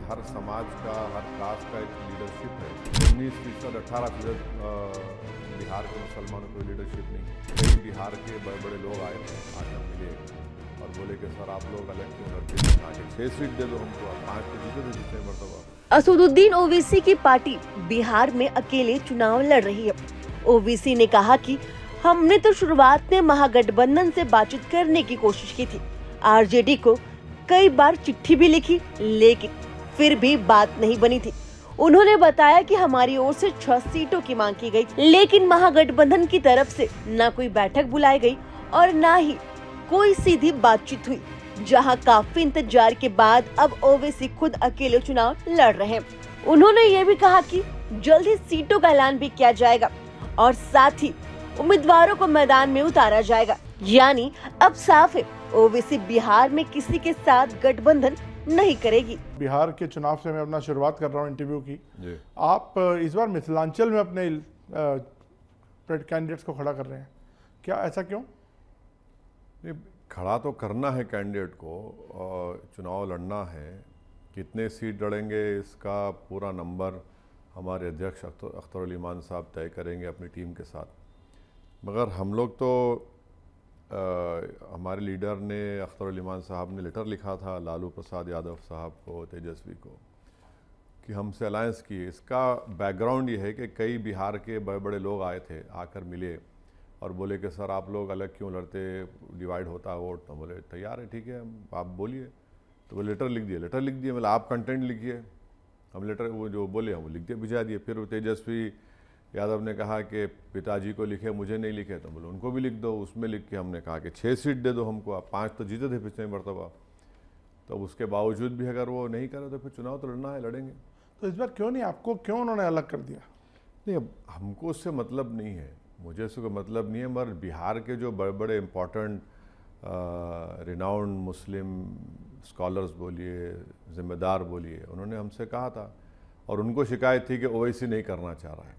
हर समाज का, हर कास्ट का एक लीडरशिप है। 19% 18% बिहार के मुसलमानों को लीडरशिप नहीं है। कई बिहार के बड़े बड़े लोग आए थे, आकर मिले और बोले कि सर आप लोग अलग क्यों लड़ते हैं, आगे 6 सीट दे दो हमको, 5 तो जीते थे जितने मरतबा। असदुद्दीन ओवैसी की पार्टी बिहार में अकेले चुनाव लड़ रही है। ओवैसी ने कहा कि हमने तो शुरुआत में महागठबंधन से बातचीत करने की कोशिश की थी, आरजेडी को कई बार चिट्ठी भी लिखी, लेकिन फिर भी बात नहीं बनी थी। उन्होंने बताया कि हमारी ओर से 6 सीटों की मांग की गई, लेकिन महागठबंधन की तरफ से न कोई बैठक बुलाई गई और न ही कोई सीधी बातचीत हुई। जहां काफी इंतजार के बाद अब ओवैसी खुद अकेले चुनाव लड़ रहे हैं। उन्होंने ये भी कहा कि जल्द ही सीटों का ऐलान भी किया जाएगा और साथ ही उम्मीदवारों को मैदान में उतारा जाएगा। यानी अब साफ है, ओवैसी बिहार में किसी के साथ गठबंधन नहीं करेगी। बिहार के चुनाव से मैं अपना शुरुआत कर रहा हूँ इंटरव्यू की। आप इस बार मिथिलांचल में अपने कैंडिडेट्स को खड़ा कर रहे हैं, क्या ऐसा क्यों? खड़ा तो करना है कैंडिडेट को, चुनाव लड़ना है। कितने सीट लड़ेंगे इसका पूरा नंबर हमारे अध्यक्ष अख्तर उल ईमान साहब तय करेंगे अपनी टीम के साथ। मगर हम लोग तो हमारे लीडर ने, अख्तर उल ईमान साहब ने लेटर लिखा था लालू प्रसाद यादव साहब को, तेजस्वी को, कि हमसे अलायंस की। इसका बैकग्राउंड ये है कि कई बिहार के बड़े बड़े लोग आए थे, आकर मिले और बोले कि सर आप लोग अलग क्यों लड़ते, डिवाइड होता है वोट। तो बोले तैयार है, ठीक है आप बोलिए। तो वो लेटर लिख दिए, मतलब आप कंटेंट लिखिए, हम लेटर वो जो बोले हम वो लिख दिए, भिजा दिए। फिर तेजस्वी यादव ने कहा कि पिताजी को लिखे, मुझे नहीं लिखे। तो बोले उनको भी लिख दो। उसमें लिख के हमने कहा कि 6 सीट दे दो हमको, आप 5 तो जीते थे पिछले मरतबा। तो उसके बावजूद भी अगर वो नहीं करे तो फिर चुनाव तो लड़ना है, लड़ेंगे। तो इस बार क्यों नहीं, आपको क्यों उन्होंने अलग कर दिया? नहीं, अब हमको उससे मतलब नहीं है, मुझे उससे कोई मतलब नहीं है। मगर बिहार के जो बड़े बड़े इम्पोर्टेंट रिनाउंड मुस्लिम स्कॉलर्स बोलिए, ज़िम्मेदार बोलिए, उन्होंने हमसे कहा था और उनको शिकायत थी कि ओवैसी नहीं करना चाह रहा है।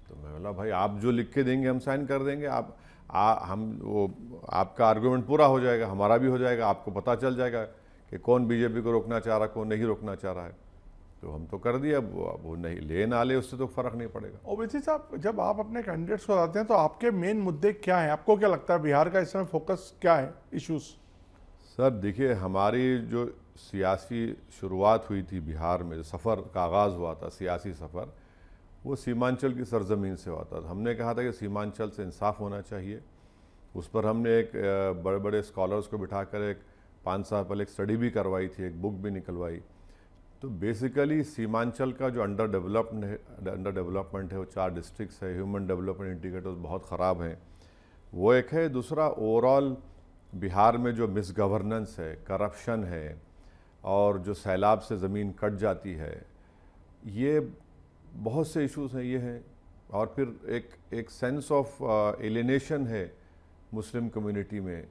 तो मैं बोला भाई आप जो लिख के देंगे हम साइन कर देंगे। आपका आर्गूमेंट पूरा हो जाएगा, हमारा भी हो जाएगा, आपको पता चल जाएगा कि कौन बीजेपी को रोकना चाह रहा, कौन नहीं रोकना चाह रहा है। तो हम तो कर दिए, अब वो नहीं ले ना ले उससे तो फ़र्क नहीं पड़ेगा। ओवैसी साहब, जब आप अपने कैंडिडेट्स को बताते हैं तो आपके मेन मुद्दे क्या हैं? आपको क्या लगता है बिहार का इस समय फोकस क्या है, इश्यूज? सर देखिए, हमारी जो सियासी शुरुआत हुई थी बिहार में, जो सफ़र का आगाज़ हुआ था, सियासी सफ़र, वो सीमांचल की सरजमीन से हुआ था। हमने कहा था कि सीमांचल से इंसाफ होना चाहिए। उस पर हमने एक बड़े बड़े स्कॉलर्स को बिठाकर एक 5 साल पहले एक स्टडी भी करवाई थी, एक बुक भी निकलवाई। तो बेसिकली सीमांचल का जो अंडर डेवलपमेंट है, वो 4 डिस्ट्रिक्ट्स है, ह्यूमन डेवलपमेंट इंडिकेटर्स बहुत ख़राब हैं, वो एक है। दूसरा, ओवरऑल बिहार में जो मिस गवर्नेंस है, करप्शन है और जो सैलाब से ज़मीन कट जाती है, ये बहुत से इश्यूज हैं, ये हैं। और फिर एक सेंस ऑफ एलिनेशन है मुस्लिम कम्युनिटी में।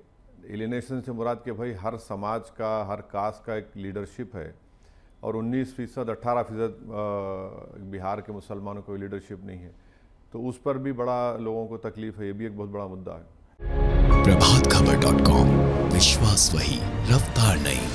एलिनेशन से मुराद कि भाई हर समाज का, हर कास्ट का एक लीडरशिप है और 19% 18% बिहार के मुसलमानों को लीडरशिप नहीं है। तो उस पर भी बड़ा लोगों को तकलीफ है, ये भी एक बहुत बड़ा मुद्दा है। प्रभातखबर.com, विश्वास वही, रफ्तार नहीं।